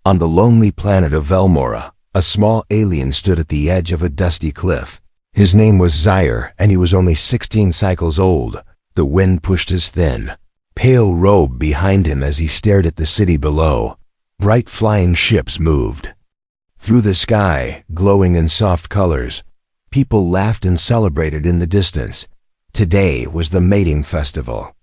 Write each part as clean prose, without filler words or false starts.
On the lonely planet of Velmora, a small alien stood at the edge of a dusty cliff. His name was Zyre, and he was only 16 cycles old. The wind pushed his thin, pale robe behind him as he stared at the city below. Bright flying ships moved through the sky, glowing in soft colors. People laughed and celebrated in the distance. Today was the mating festival,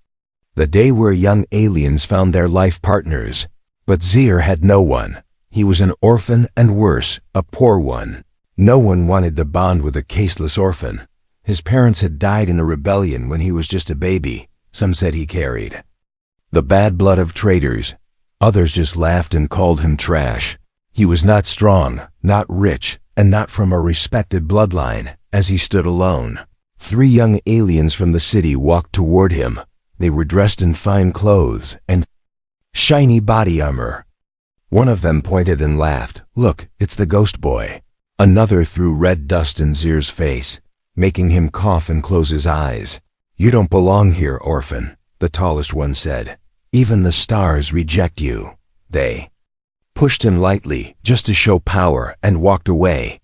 the day where young aliens found their life partners. But Zyre had no one. He was an orphan, and worse, a poor one. No one wanted to bond with a caseless orphan. His parents had died in a rebellion when he was just a baby. Some said he carried the bad blood of traitors. Others just laughed and called him trash. He was not strong, not rich, and not from a respected bloodline. As he stood alone, 3 young aliens from the city walked toward him. They were dressed in fine clothes and shiny body armor. One of them pointed and laughed. "Look, it's the ghost boy." Another threw red dust in Zyre's face, making him cough and close his eyes. "You don't belong here, orphan," the tallest one said. "Even the stars reject you." They pushed him lightly, just to show power, and walked away.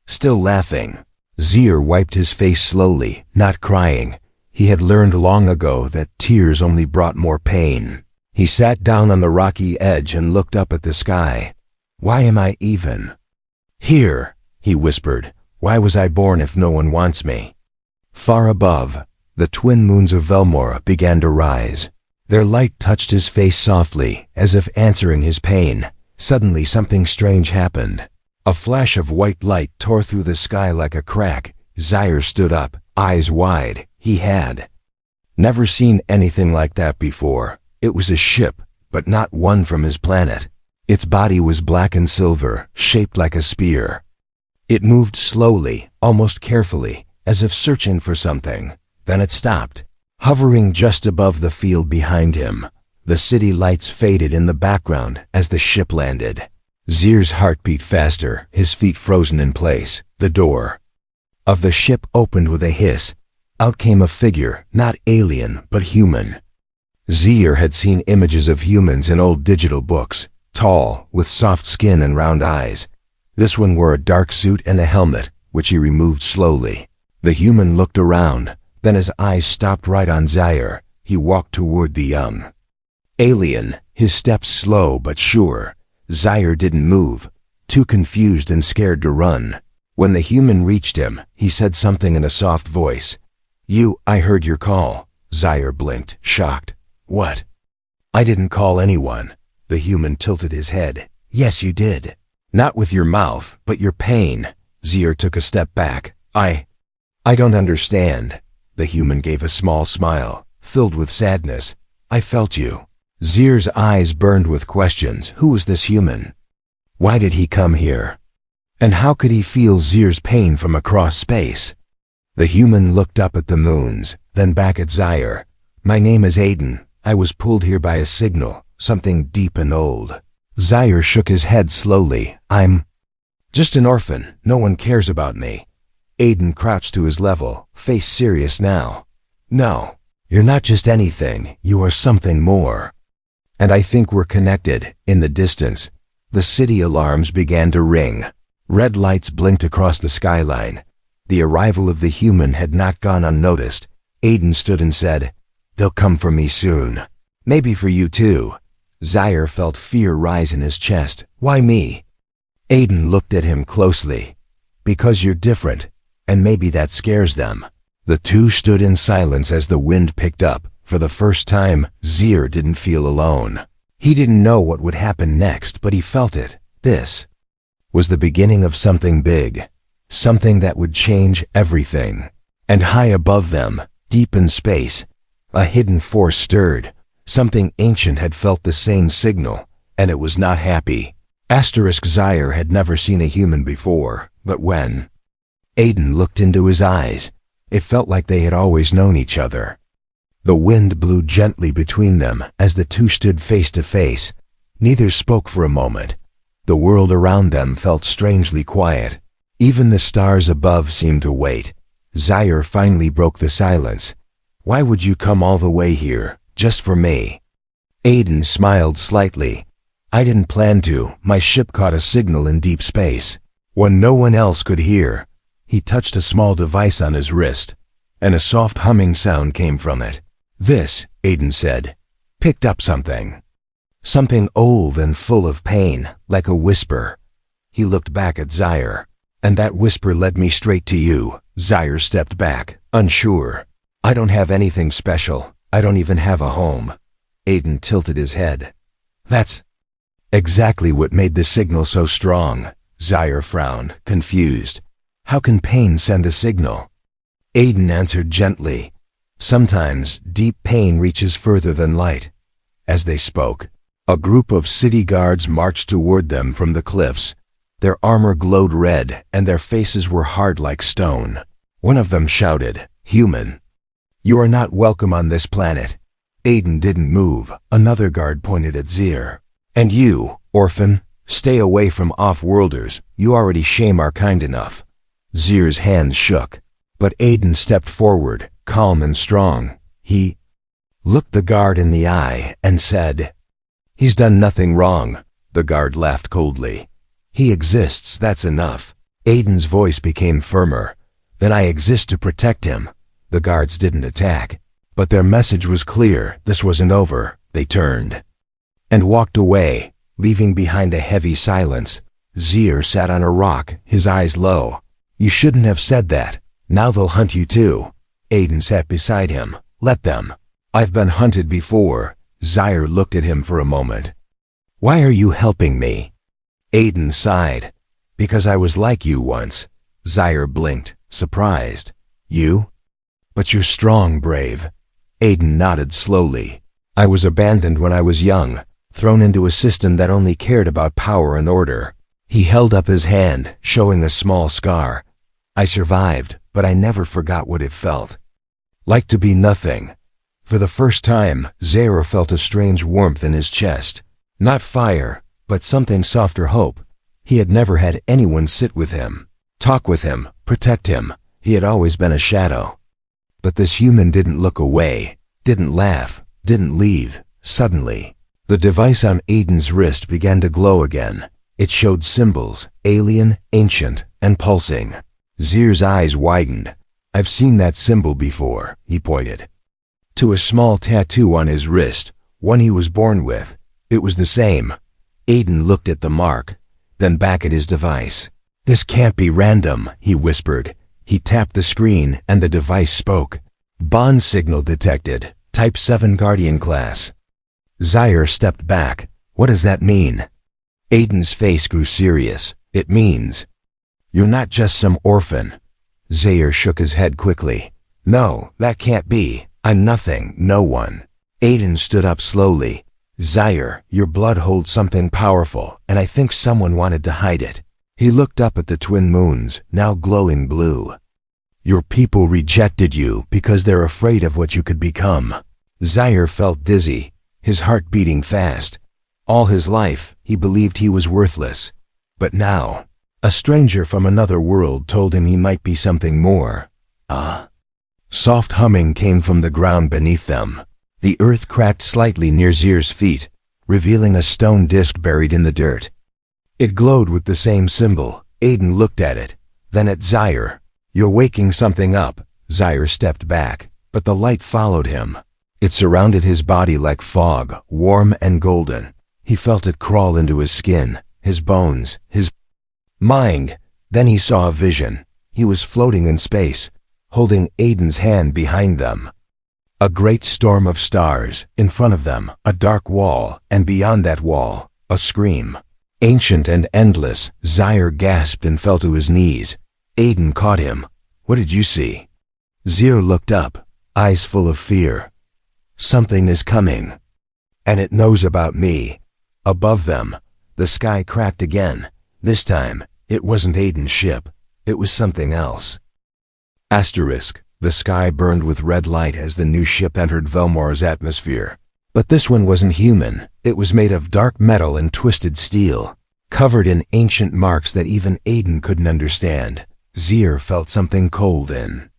Still laughing, Zyre wiped his face slowly, not crying. He had learned long ago that tears only brought more pain. He sat down on the rocky edge and looked up at the sky. "Why am I even here?" he whispered. "Why was I born if no one wants me?" Far above, the twin moons of Velmora began to rise. Their light touched his face softly, as if answering his pain. Suddenly something strange happened. A flash of white light tore through the sky like a crack. Zyre stood up, eyes wide. He had never seen anything like that before. It was a ship, but not one from his planet. Its body was black and silver, shaped like a spear. It moved slowly, almost carefully, as if searching for something. Then it stopped, hovering just above the field behind him. The city lights faded in the background as the ship landed. Zyre's heart beat faster, his feet frozen in place. The door of the ship opened with a hiss. Out came a figure, not alien, but human. Zyre had seen images of humans in old digital books, tall, with soft skin and round eyes. This one wore a dark suit and a helmet, which he removed slowly. The human looked around, then his eyes stopped right on Zyre. He walked toward the young alien, his steps slow but sure. Zyre didn't move, too confused and scared to run. When the human reached him, he said something in a soft voice. I heard your call." Zyre blinked, shocked. "What?" "I didn't call anyone." The human tilted his head. "Yes, you did. Not with your mouth, but your pain." Zyre took a step back. I don't understand." The human gave a small smile, filled with sadness. "I felt you." Zyre's eyes burned with questions. Who was this human? Why did he come here? And how could he feel Zyre's pain from across space? The human looked up at the moons, then back at Zyre. "My name is Aiden. I was pulled here by a signal, something deep and old." Zyre shook his head slowly. "I'm just an orphan. No one cares about me." Aiden crouched to his level, face serious now. "No, you're not just anything. You are something more. And I think we're connected." In the distance, the city alarms began to ring. Red lights blinked across the skyline. The arrival of the human had not gone unnoticed. Aiden stood and said, "They'll come for me soon. Maybe for you too." Zyre felt fear rise in his chest. "Why me?" Aiden looked at him closely. "Because you're different, and maybe that scares them." The two stood in silence as the wind picked up. For the first time, Zyre didn't feel alone. He didn't know what would happen next, but he felt it. This was the beginning of something big, something that would change everything. And high above them, deep in space, a hidden force stirred. Something ancient had felt the same signal, and it was not happy. Zyre had never seen a human before, but when Aiden looked into his eyes, it felt like they had always known each other. The wind blew gently between them as the two stood face to face. Neither spoke for a moment. The world around them felt strangely quiet. Even the stars above seemed to wait. Zyre finally broke the silence. "Why would you come all the way here, just for me?" Aiden smiled slightly. I didn't plan to. My ship caught a signal in deep space. When no one else could hear, he touched a small device on his wrist, and a soft humming sound came from it. This, Aiden said, picked up something. Something old and full of pain, like a whisper. He looked back at Zaire. And that whisper led me straight to you. Zaire stepped back, unsure. I don't have anything special. I don't even have a home. Aiden tilted his head. That's exactly what made the signal so strong. Zaire frowned, confused. How can pain send a signal? Aiden answered gently. Sometimes deep pain reaches further than light. As they spoke, a group of city guards marched toward them from the cliffs. Their armor glowed red, and their faces were hard like stone. One of them shouted, "Human, you are not welcome on this planet." Aiden didn't move. Another guard pointed at Zaire. "And you, Orphan, stay away from off-worlders. You already shame our kind enough." Zaire's hands shook, but Aiden stepped forward, calm and strong. He looked the guard in the eye and said, "He's done nothing wrong." The guard laughed coldly. "He exists, that's enough." Aiden's voice became firmer. "Then I exist to protect him." The guards didn't attack, but their message was clear. This wasn't over. They turned and walked away, leaving behind a heavy silence. Zaire sat on a rock, his eyes low. "You shouldn't have said that. Now they'll hunt you too." Aiden sat beside him. "Let them. I've been hunted before." Zaire looked at him for a moment. "Why are you helping me?" Aiden sighed. "Because I was like you once." Zaire blinked, surprised. "You? But you're strong, brave." Aiden nodded slowly. "I was abandoned when I was young, thrown into a system that only cared about power and order." He held up his hand, showing a small scar. "I survived, but I never forgot what it felt like to be nothing." For the first time, Zaire felt a strange warmth in his chest. Not fire, but something softer, hope. He had never had anyone sit with him, talk with him, protect him. He had always been a shadow. But this human didn't look away, didn't laugh, didn't leave. Suddenly, the device on Aiden's wrist began to glow again. It showed symbols, alien, ancient, and pulsing. Zaire's eyes widened. "I've seen that symbol before," he pointed to a small tattoo on his wrist, one he was born with. It was the same. Aiden looked at the mark, then back at his device. "This can't be random," he whispered. He tapped the screen, and the device spoke. "Bond signal detected. Type 7 Guardian class." Zaire stepped back. "What does that mean?" Aiden's face grew serious. "It means you're not just some orphan." Zaire shook his head quickly. "No, that can't be. I'm nothing, no one." Aiden stood up slowly. "Zaire, your blood holds something powerful, and I think someone wanted to hide it." He looked up at the twin moons, now glowing blue. "Your people rejected you because they're afraid of what you could become." Zaire felt dizzy, his heart beating fast. All his life, he believed he was worthless. But now, a stranger from another world told him he might be something more. Soft humming came from the ground beneath them. The earth cracked slightly near Zaire's feet, revealing a stone disc buried in the dirt. It glowed with the same symbol. Aiden looked at it, then at Zaire. "You're waking something up." Zaire stepped back, but the light followed him. It surrounded his body like fog, warm and golden. He felt it crawl into his skin, his bones, his mind. Then he saw a vision. He was floating in space, holding Aiden's hand behind them. A great storm of stars. In front of them, a dark wall, and beyond that wall, a scream. Ancient and endless. Zaire gasped and fell to his knees. Aiden caught him. "What did you see?" Zaire looked up, eyes full of fear. "Something is coming, and it knows about me." Above them, the sky cracked again. This time, it wasn't Aiden's ship. It was something else. Asterisk. The sky burned with red light as the new ship entered Velmora's atmosphere. But this one wasn't human. It was made of dark metal and twisted steel, covered in ancient marks that even Aiden couldn't understand. Zaire felt something cold in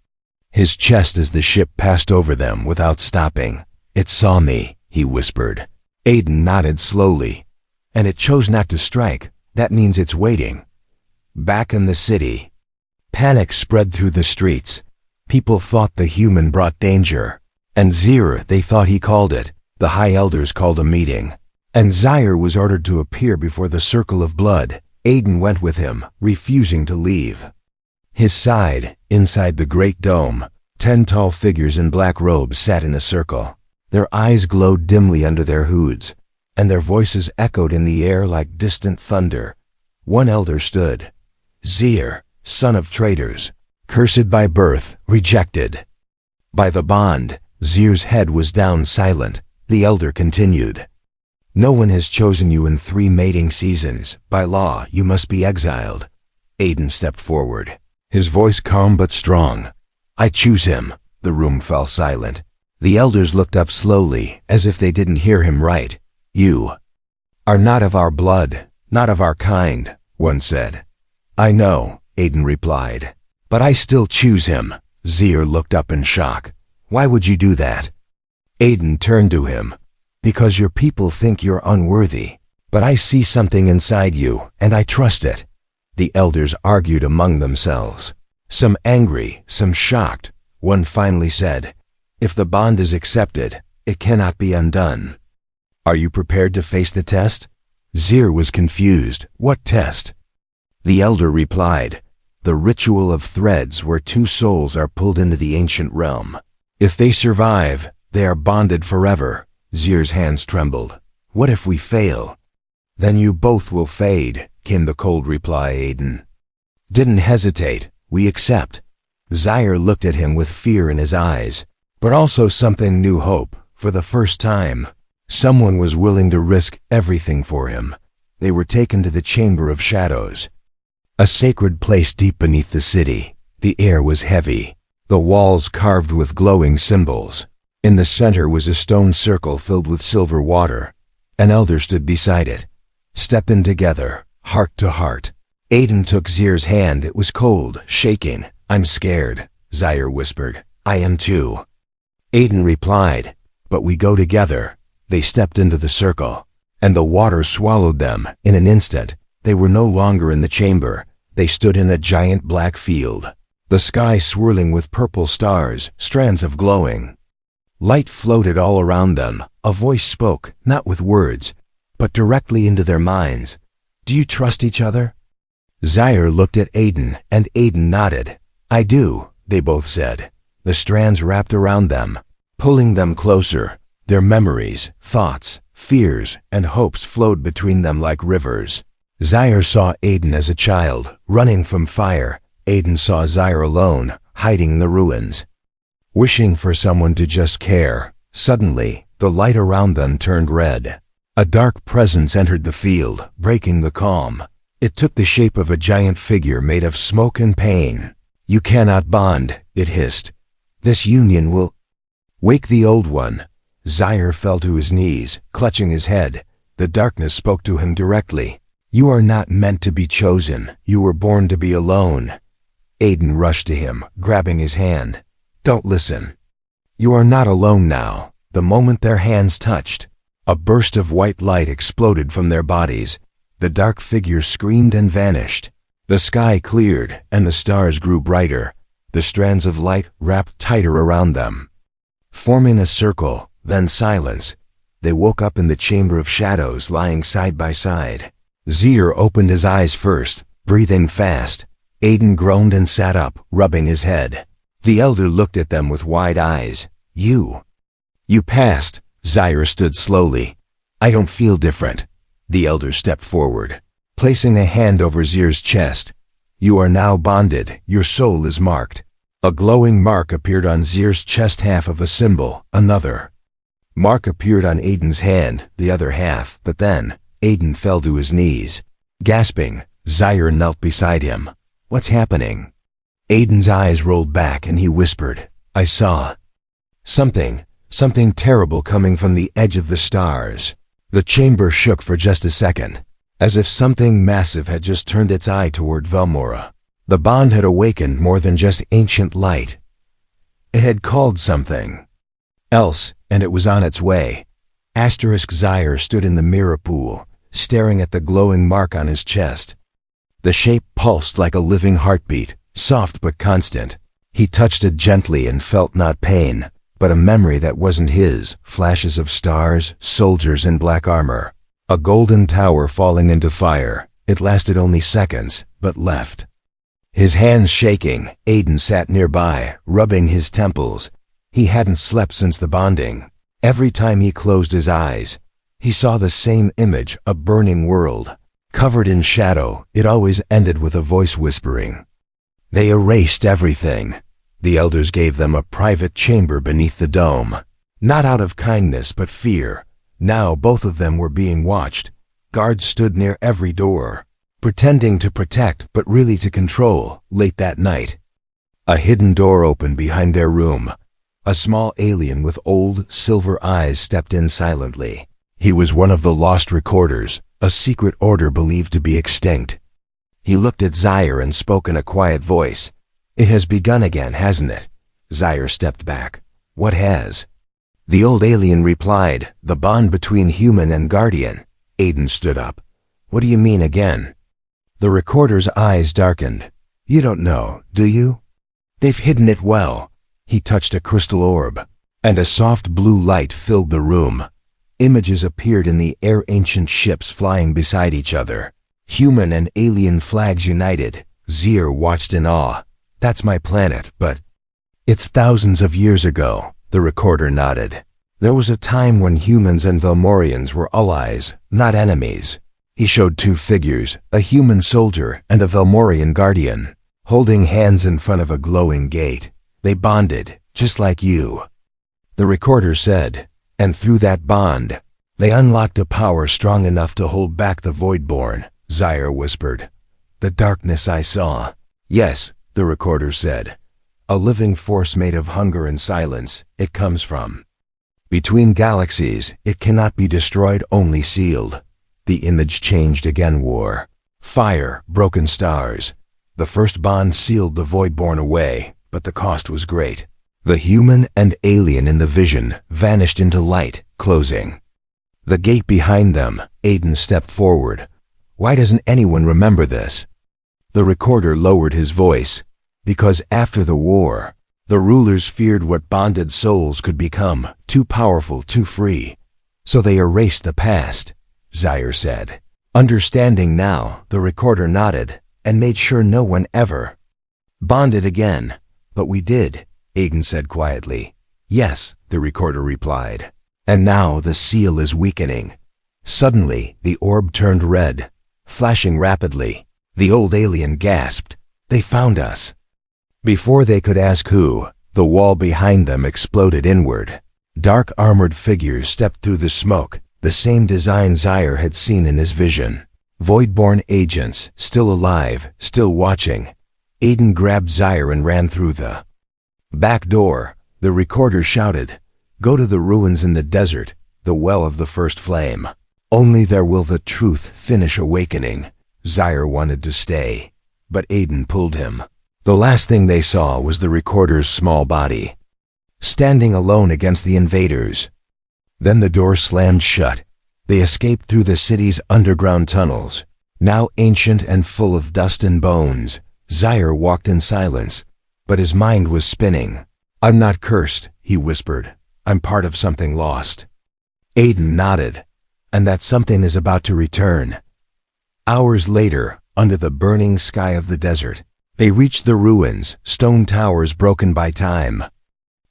his chest as the ship passed over them without stopping. "It saw me," he whispered. Aiden nodded slowly. and it chose not to strike. That means it's waiting. Back in the city, panic spread through the streets. People thought the human brought danger. And Zir, they thought he called it. The high elders called a meeting. And Zaire was ordered to appear before the circle of blood. Aiden went with him, refusing to leave. His side, inside the great dome, 10 tall figures in black robes sat in a circle. Their eyes glowed dimly under their hoods, and their voices echoed in the air like distant thunder. One elder stood. Zir, son of traitors, cursed by birth, rejected by the bond. Zir's head was down, silent. The elder continued. No one has chosen you in 3 mating seasons. By law, you must be exiled. Aiden stepped forward, his voice calm but strong. I choose him. The room fell silent. The elders looked up slowly, as if they didn't hear him right. You are not of our blood, not of our kind, one said. I know, Aiden replied, but I still choose him. Zir looked up in shock. Why would you do that? Aiden turned to him. Because your people think you're unworthy. But I see something inside you, and I trust it. The elders argued among themselves. Some angry, some shocked. One finally said, if the bond is accepted, it cannot be undone. Are you prepared to face the test? Zir was confused. What test? The elder replied, the ritual of threads where 2 souls are pulled into the ancient realm. If they survive, they are bonded forever. Zir's hands trembled. What if we fail? Then you both will fade, came the cold reply. Aiden didn't hesitate. We accept. Zaire looked at him with fear in his eyes, but also something new, hope. For the first time, someone was willing to risk everything for him. They were taken to the Chamber of Shadows, a sacred place deep beneath the city. The air was heavy, the walls carved with glowing symbols. In the center was a stone circle filled with silver water. An elder stood beside it. Step in together, heart to heart. Aiden took Zir's hand. It was cold, shaking. I'm scared, Zaire whispered. I am too. Aiden replied, but we go together. They stepped into the circle, and the water swallowed them. In an instant, they were no longer in the chamber. They stood in a giant black field, the sky swirling with purple stars, strands of glowing light floated all around them. A voice spoke, not with words, but directly into their minds. Do you trust each other? Zaire looked at Aiden, and Aiden nodded. I do, they both said. The strands wrapped around them, pulling them closer. Their memories, thoughts, fears, and hopes flowed between them like rivers. Zaire saw Aiden as a child, running from fire. Aiden saw Zaire alone, hiding in the ruins, wishing for someone to just care. Suddenly, the light around them turned red. A dark presence entered the field, breaking the calm. It took the shape of a giant figure made of smoke and pain. You cannot bond, it hissed. This union will wake the old one. Zaire fell to his knees, clutching his head. The darkness spoke to him directly. You are not meant to be chosen. You were born to be alone. Aiden rushed to him, grabbing his hand. Don't listen. You are not alone now. The moment their hands touched, a burst of white light exploded from their bodies. The dark figure screamed and vanished. The sky cleared, and the stars grew brighter. The strands of light wrapped tighter around them, forming a circle, then silence. They woke up in the Chamber of Shadows, lying side by side. Zir opened his eyes first, breathing fast. Aiden groaned and sat up, rubbing his head. The elder looked at them with wide eyes. You passed. Zaire stood slowly. I don't feel different. The elder stepped forward, placing a hand over Zir's chest. You are now bonded. Your soul is marked. A glowing mark appeared on Zir's chest, half of a symbol. Another mark appeared on Aiden's hand, the other half. But then, Aiden fell to his knees. Gasping, Zaire knelt beside him. What's happening? Aiden's eyes rolled back and he whispered, I saw something terrible coming from the edge of the stars. The chamber shook for just a second, as if something massive had just turned its eye toward Velmora. The bond had awakened more than just ancient light. It had called something else, and it was on its way. Zaire stood in the mirror pool, staring at the glowing mark on his chest. The shape pulsed like a living heartbeat, soft but constant. He touched it gently and felt not pain, but a memory that wasn't his, flashes of stars, soldiers in black armor. A golden tower falling into fire. It lasted only seconds, but left. His hands shaking, Aiden sat nearby, rubbing his temples. He hadn't slept since the bonding. Every time he closed his eyes, he saw the same image, a burning world. Covered in shadow, it always ended with a voice whispering. They erased everything. The elders gave them a private chamber beneath the dome. Not out of kindness, but fear. Now both of them were being watched. Guards stood near every door, pretending to protect, but really to control. Late that night, a hidden door opened behind their room. A small alien with old, silver eyes stepped in silently. He was one of the lost recorders, a secret order believed to be extinct. He looked at Zaire and spoke in a quiet voice. It has begun again, hasn't it? Zaire stepped back. What has? The old alien replied, the bond between human and guardian. Aiden stood up. What do you mean again? The recorder's eyes darkened. You don't know, do you? They've hidden it well. He touched a crystal orb, and a soft blue light filled the room. Images appeared in the air, ancient ships flying beside each other. Human and alien flags united. Zaire watched in awe. That's my planet, but it's thousands of years ago. The recorder nodded. There was a time when humans and Velmorians were allies, not enemies. He showed two figures, a human soldier and a Velmorian guardian, holding hands in front of a glowing gate. They bonded, just like you. The recorder said, and through that bond, they unlocked a power strong enough to hold back the Voidborn. Zaire whispered. The darkness I saw. Yes, the recorder said. A living force made of hunger and silence. It comes from between galaxies. It cannot be destroyed, only sealed. The image changed again. War, fire, broken stars. The first bond sealed the Voidborn away, but the cost was great. The human and alien in the vision vanished into light, closing the gate behind them. Aiden stepped forward. Why doesn't anyone remember this? The recorder lowered his voice. Because after the war, the rulers feared what bonded souls could become, too powerful, too free. So they erased the past, Zaire said. Understanding now, the recorder nodded and made sure no one ever bonded again. But we did, Aiden said quietly. Yes, the recorder replied. And now the seal is weakening. Suddenly, the orb turned red, flashing rapidly. The old alien gasped. They found us. Before they could ask who, the wall behind them exploded inward. Dark armored figures stepped through the smoke, the same design Zaire had seen in his vision. Voidborn agents, still alive, still watching. Aiden grabbed Zaire and ran through the back door. The recorder shouted, Go to the ruins in the desert, the well of the first flame. Only there will the truth finish awakening. Zaire wanted to stay, but Aiden pulled him. The last thing they saw was the recorder's small body, standing alone against the invaders. Then the door slammed shut. They escaped through the city's underground tunnels, now ancient and full of dust and bones. Zaire walked in silence, but his mind was spinning. I'm not cursed, he whispered. I'm part of something lost. Aiden nodded. And that something is about to return. Hours later, under the burning sky of the desert, they reached the ruins, stone towers broken by time.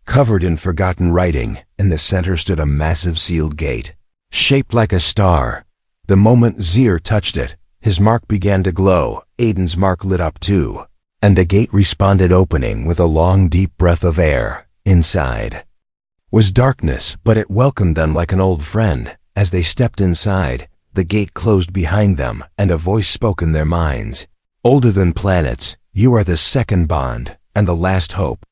Covered in forgotten writing, in the center stood a massive sealed gate, shaped like a star. The moment Zaire touched it, his mark began to glow. Aiden's mark lit up too, and the gate responded, opening with a long, deep breath of air. Inside was darkness, but it welcomed them like an old friend. As they stepped inside, the gate closed behind them, and a voice spoke in their minds. Older than planets, you are the second bond, and the last hope.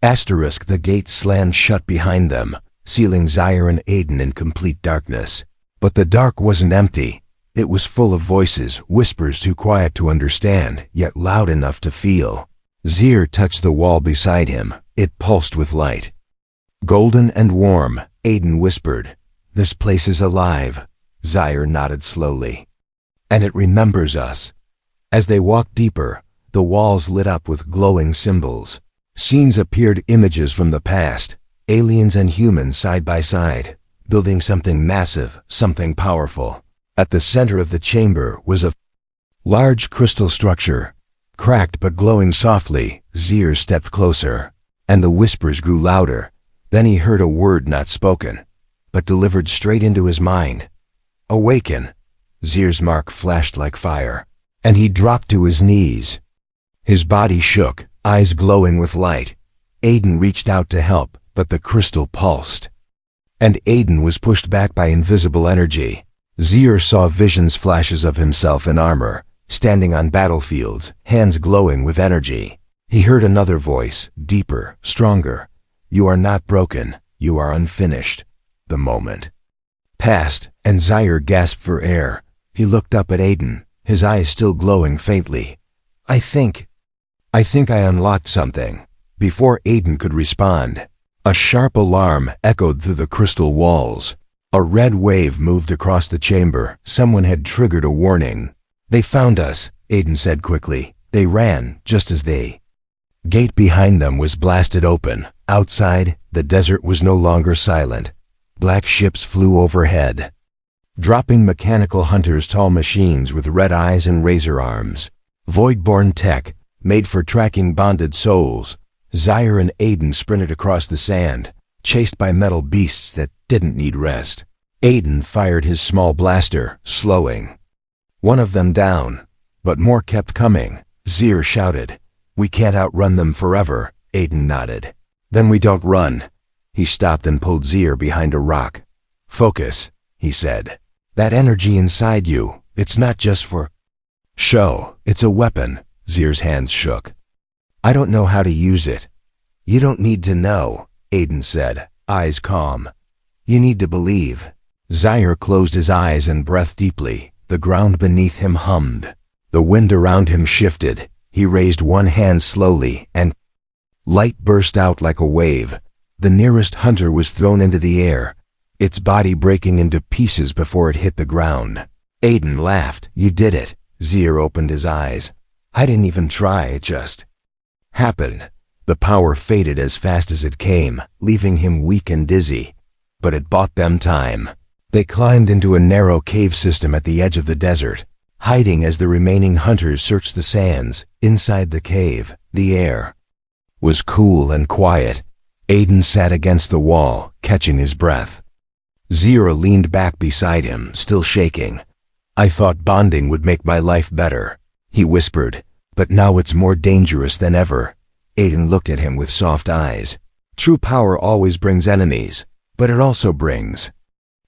Asterisk. The gate slammed shut behind them, sealing Zaire and Aiden in complete darkness. But the dark wasn't empty. It was full of voices, whispers too quiet to understand, yet loud enough to feel. Zaire touched the wall beside him. It pulsed with light. Golden and warm, Aiden whispered. This place is alive. Zaire nodded slowly. And it remembers us. As they walked deeper, the walls lit up with glowing symbols. Scenes appeared, images from the past, aliens and humans side by side, building something massive, something powerful. At the center of the chamber was a large crystal structure. Cracked but glowing softly, Zaire stepped closer, and the whispers grew louder. Then he heard a word not spoken, but delivered straight into his mind. Awaken! Zaire's mark flashed like fire, and he dropped to his knees. His body shook, eyes glowing with light. Aiden reached out to help, but the crystal pulsed. And Aiden was pushed back by invisible energy. Zaire saw visions, flashes of himself in armor, standing on battlefields, hands glowing with energy. He heard another voice, deeper, stronger. You are not broken, you are unfinished. The moment passed, and Zaire gasped for air. He looked up at Aiden, his eyes still glowing faintly. I think I unlocked something. Before Aiden could respond, a sharp alarm echoed through the crystal walls. A red wave moved across the chamber. Someone had triggered a warning. They found us, Aiden said quickly. They ran, just as the gate behind them was blasted open. Outside, the desert was no longer silent. Black ships flew overhead, dropping mechanical hunters, tall machines with red eyes and razor arms. Void-born tech, made for tracking bonded souls. Zaire and Aiden sprinted across the sand, chased by metal beasts that didn't need rest. Aiden fired his small blaster, slowing one of them down, but more kept coming. Zaire shouted, We can't outrun them forever. Aiden nodded. Then we don't run. He stopped and pulled Zaire behind a rock. Focus, he said. That energy inside you, it's not just for show, it's a weapon. Zaire's hands shook. I don't know how to use it. You don't need to know, Aiden said, eyes calm. You need to believe. Zaire closed his eyes and breathed deeply. The ground beneath him hummed. The wind around him shifted. He raised one hand slowly, and light burst out like a wave. The nearest hunter was thrown into the air, its body breaking into pieces before it hit the ground. Aiden laughed. You did it. Zaire opened his eyes. I didn't even try, it just happened. The power faded as fast as it came, leaving him weak and dizzy. But it bought them time. They climbed into a narrow cave system at the edge of the desert, hiding as the remaining hunters searched the sands. Inside the cave, the air was cool and quiet. Aiden sat against the wall, catching his breath. Zaire leaned back beside him, still shaking. I thought bonding would make my life better, he whispered, but now it's more dangerous than ever. Aiden looked at him with soft eyes. True power always brings enemies, but it also brings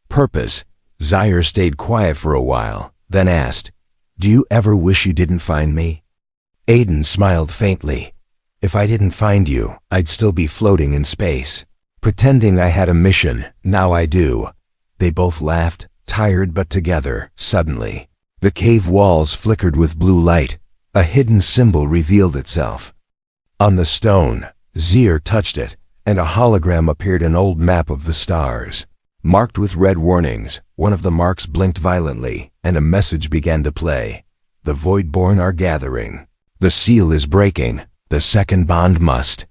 purpose. Zaire stayed quiet for a while, then asked, Do you ever wish you didn't find me? Aiden smiled faintly. If I didn't find you, I'd still be floating in space, pretending I had a mission. Now I do. They both laughed, tired but together. Suddenly, the cave walls flickered with blue light. A hidden symbol revealed itself. On the stone, Zaire touched it, and a hologram appeared, an old map of the stars, marked with red warnings. One of the marks blinked violently, and a message began to play. The Voidborn are gathering. The seal is breaking. The second bond must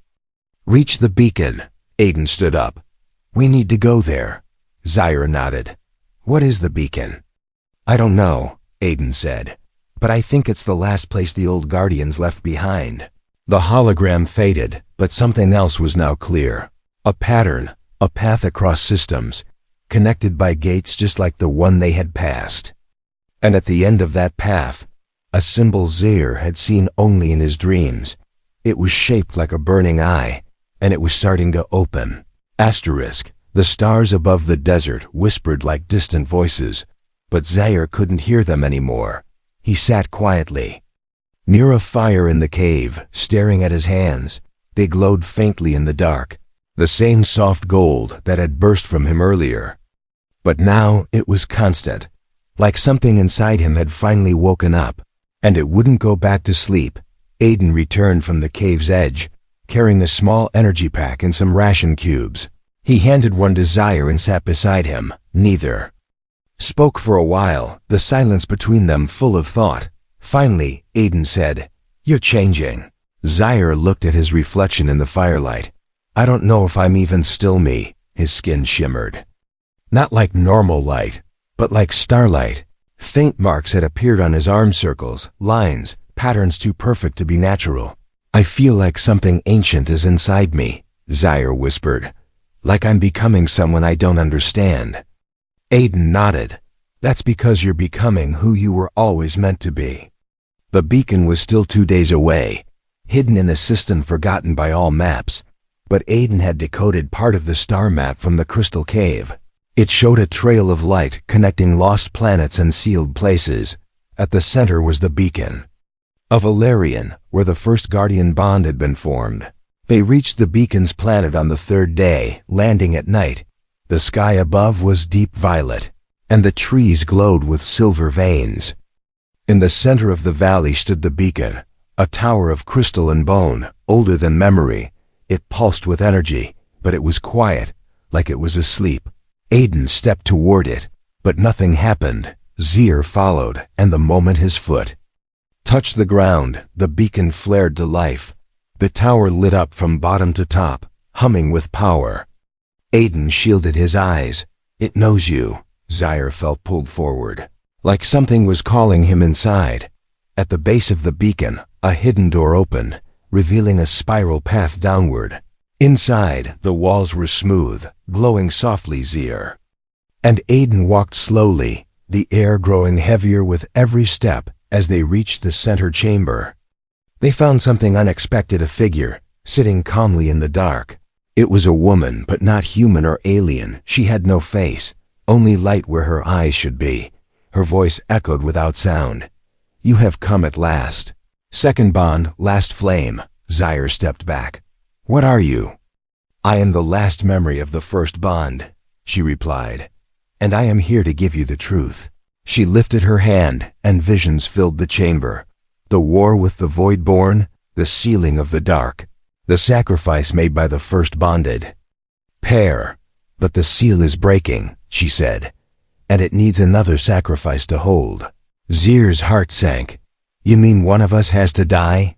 reach the beacon. Aiden stood up. We need to go there. Zaire nodded. What is the beacon? I don't know, Aiden said, but I think it's the last place the old Guardians left behind. The hologram faded, but something else was now clear. A pattern, a path across systems, connected by gates just like the one they had passed. And at the end of that path, a symbol Zaire had seen only in his dreams. It was shaped like a burning eye, and it was starting to open. Asterisk. The stars above the desert whispered like distant voices, but Zaire couldn't hear them anymore. He sat quietly near a fire in the cave, staring at his hands. They glowed faintly in the dark, the same soft gold that had burst from him earlier. But now it was constant, like something inside him had finally woken up, and it wouldn't go back to sleep. Aiden returned from the cave's edge, carrying a small energy pack and some ration cubes. He handed one to Zaire and sat beside him. Neither Spoke for a while, the silence between them full of thought. Finally, Aiden said, "You're changing." Zaire looked at his reflection in the firelight. "I don't know if I'm even still me." His skin shimmered. Not like normal light, but like starlight. Faint marks had appeared on his arm circles, lines, patterns too perfect to be natural. "I feel like something ancient is inside me," Zaire whispered. "Like I'm becoming someone I don't understand." Aiden nodded. "That's because you're becoming who you were always meant to be." The beacon was still 2 days away, hidden in a system forgotten by all maps, but Aiden had decoded part of the star map from the crystal cave. It showed a trail of light connecting lost planets and sealed places. At the center was the beacon of Valerian, where the first Guardian bond had been formed. They reached the beacon's planet on the 3rd day, landing at night. The sky above was deep violet, and the trees glowed with silver veins. In the center of the valley stood the beacon, a tower of crystal and bone, older than memory. It pulsed with energy, but it was quiet, like it was asleep. Aiden stepped toward it, but nothing happened. Zaire followed, and the moment his foot touched the ground, the beacon flared to life. The tower lit up from bottom to top, humming with power. Aiden shielded his eyes. "It knows you." Zaire felt pulled forward, like something was calling him inside. At the base of the beacon, a hidden door opened, revealing a spiral path downward. Inside, the walls were smooth, glowing softly, Zaire. And Aiden walked slowly, the air growing heavier with every step as they reached the center chamber. They found something unexpected, a figure, sitting calmly in the dark. It was a woman, but not human or alien. She had no face, only light where her eyes should be. Her voice echoed without sound. "You have come at last." "Second bond, last flame." Zaire stepped back. "What are you?" "I am the last memory of the first bond," she replied. "And I am here to give you the truth." She lifted her hand, and visions filled the chamber. The war with the Voidborn, the sealing of the dark, the sacrifice made by the first bonded pair. "But the seal is breaking," she said, "and it needs another sacrifice to hold." Zaire's heart sank. "You mean one of us has to die?"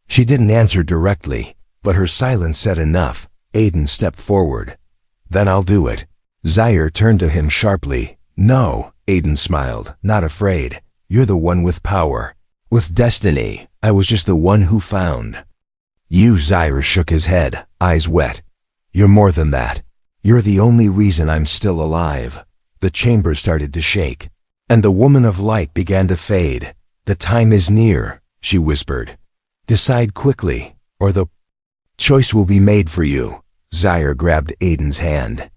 She didn't answer directly, but her silence said enough. Aiden stepped forward. "Then I'll do it." Zaire turned to him sharply. "No," Aiden smiled, not afraid. "You're the one with power. With destiny. I was just the one who found." "You," Zaire shook his head, eyes wet. "You're more than that. You're the only reason I'm still alive." The chamber started to shake, and the woman of light began to fade. "The time is near," she whispered. "Decide quickly, or the choice will be made for you." Zaire grabbed Aiden's hand.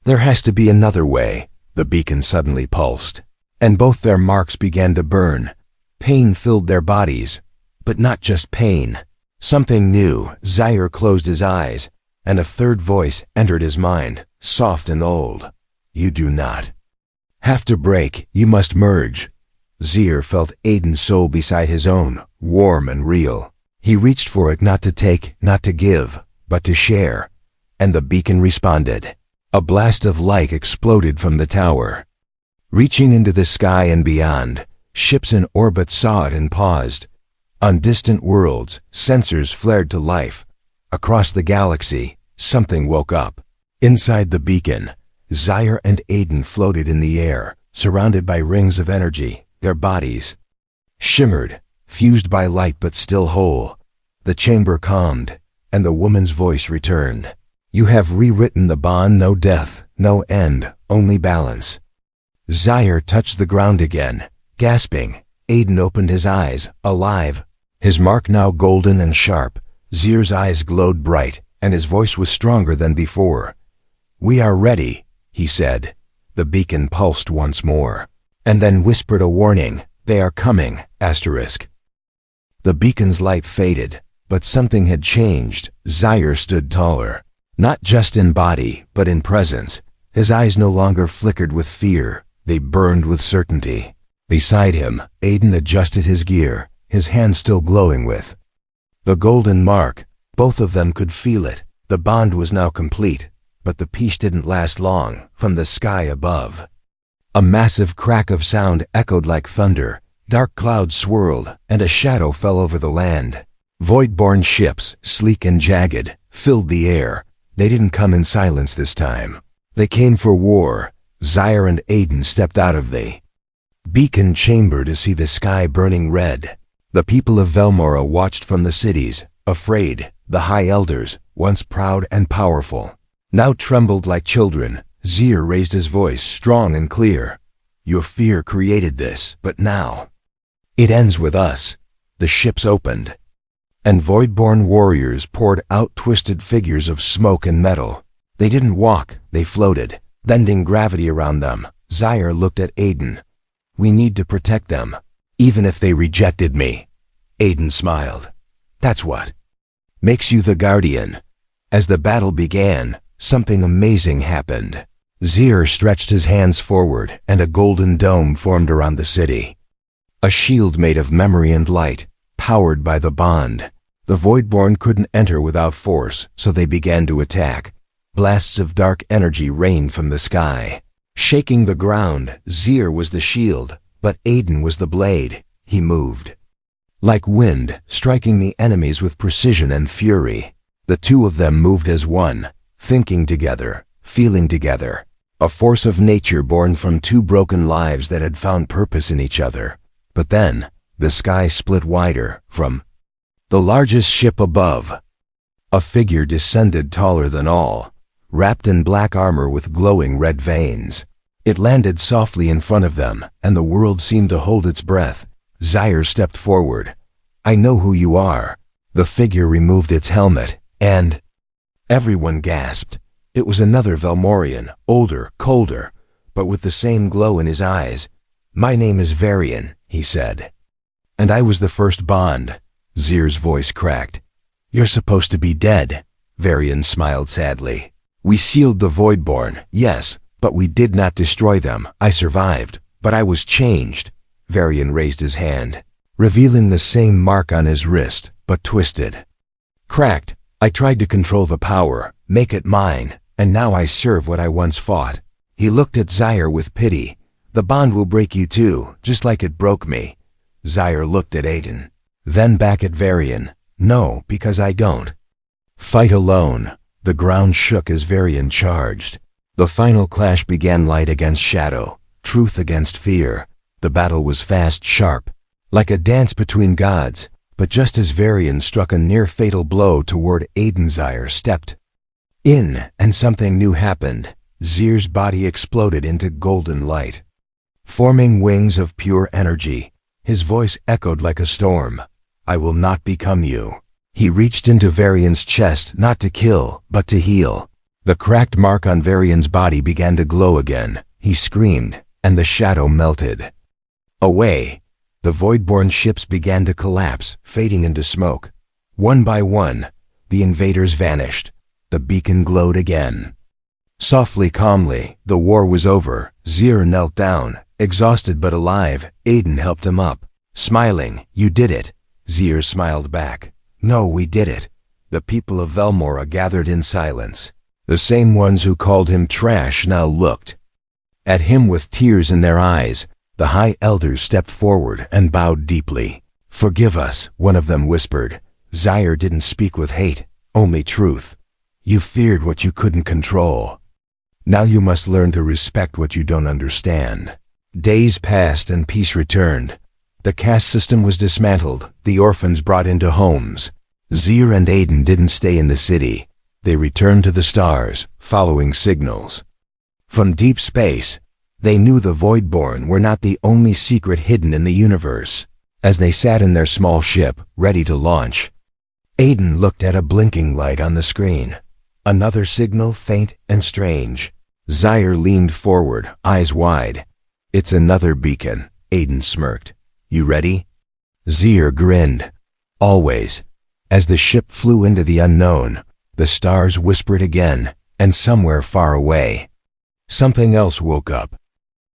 "There has to be another way." The beacon suddenly pulsed, and both their marks began to burn. Pain filled their bodies, but not just pain. Something new. Zaire closed his eyes, and a third voice entered his mind, soft and old. "You do not have to break, you must merge." Zaire felt Aiden's soul beside his own, warm and real. He reached for it, not to take, not to give, but to share. And the beacon responded. A blast of light exploded from the tower, reaching into the sky and beyond. Ships in orbit saw it and paused. On distant worlds, sensors flared to life. Across the galaxy, something woke up. Inside the beacon, Zaire and Aiden floated in the air, surrounded by rings of energy. Their bodies shimmered, fused by light but still whole. The chamber calmed, and the woman's voice returned. "You have rewritten the bond, no death, no end, only balance." Zaire touched the ground again, gasping. Aiden opened his eyes, alive, his mark now golden and sharp. Zaire's eyes glowed bright, and his voice was stronger than before. "We are ready," he said. The beacon pulsed once more, and then whispered a warning. "They are coming, asterisk." The beacon's light faded, but something had changed. Zaire stood taller, not just in body, but in presence. His eyes no longer flickered with fear, they burned with certainty. Beside him, Aiden adjusted his gear, his hand still glowing with the golden mark. Both of them could feel it. The bond was now complete, but the peace didn't last long. From the sky above, A massive crack of sound echoed like thunder, dark clouds swirled, and a shadow fell over the land. Void-born ships, sleek and jagged, filled the air. They didn't come in silence this time. They came for war. Zaire and Aiden stepped out of the beacon chamber to see the sky burning red. The people of Velmora watched from the cities, afraid. The High Elders, once proud and powerful, now trembled like children. Zaire raised his voice, strong and clear. Your fear created this, but now it ends with us. The ships opened, and void-born warriors poured out twisted figures of smoke and metal. They didn't walk, they floated, bending gravity around them. Zaire looked at Aiden. We need to protect them, even if they rejected me. Aiden smiled. That's what makes you the guardian. As the battle began, something amazing happened. Zaire stretched his hands forward, and a golden dome formed around the city. A shield made of memory and light, powered by the bond. The Voidborn couldn't enter without force, so they began to attack. Blasts of dark energy rained from the sky, shaking the ground. Zaire was the shield, but Aiden was the blade. He moved like wind, striking the enemies with precision and fury. The two of them moved as one, thinking together, feeling together. A force of nature born from two broken lives that had found purpose in each other. But then, the sky split wider. From the largest ship above, a figure descended taller than all, wrapped in black armor with glowing red veins. It landed softly in front of them, and the world seemed to hold its breath. Zaire stepped forward. I know who you are. The figure removed its helmet, and everyone gasped. It was another Velmorian, older, colder, but with the same glow in his eyes. My name is Varian, he said. And I was the first bond. Zaire's voice cracked. You're supposed to be dead. Varian smiled sadly. We sealed the Voidborn, yes, but we did not destroy them. I survived, but I was changed. Varian raised his hand, revealing the same mark on his wrist, but twisted. Cracked. I tried to control the power, make it mine, and now I serve what I once fought. He looked at Zaire with pity. The bond will break you too, just like it broke me. Zaire looked at Aiden, then back at Varian. No, because I don't fight alone. The ground shook as Varian charged. The final clash began, light against shadow, truth against fear. The battle was fast, sharp, like a dance between gods. But just as Varian struck a near-fatal blow toward Aiden, Zaire stepped in, and something new happened. Zaire's body exploded into golden light, forming wings of pure energy. His voice echoed like a storm. I will not become you. He reached into Varian's chest, not to kill, but to heal. The cracked mark on Varian's body began to glow again. He screamed, and the shadow melted away. The Voidborn ships began to collapse, fading into smoke. One by one, the invaders vanished. The beacon glowed again. Softly, calmly, the war was over. Zaire knelt down, exhausted but alive. Aiden helped him up, smiling. You did it. Zaire smiled back. No, we did it. The people of Velmora gathered in silence. The same ones who called him trash now looked at him with tears in their eyes. The High Elders stepped forward and bowed deeply. Forgive us, one of them whispered. Zaire didn't speak with hate, only truth. You feared what you couldn't control. Now you must learn to respect what you don't understand. Days passed and peace returned. The caste system was dismantled, the orphans brought into homes. Zaire and Aiden didn't stay in the city. They returned to the stars, following signals from deep space. They knew the Voidborn were not the only secret hidden in the universe. As they sat in their small ship, ready to launch, Aiden looked at a blinking light on the screen. Another signal, faint and strange. Zaire leaned forward, eyes wide. It's another beacon, Aiden smirked. You ready? Zaire grinned. Always. As the ship flew into the unknown, the stars whispered again, and somewhere far away, something else woke up.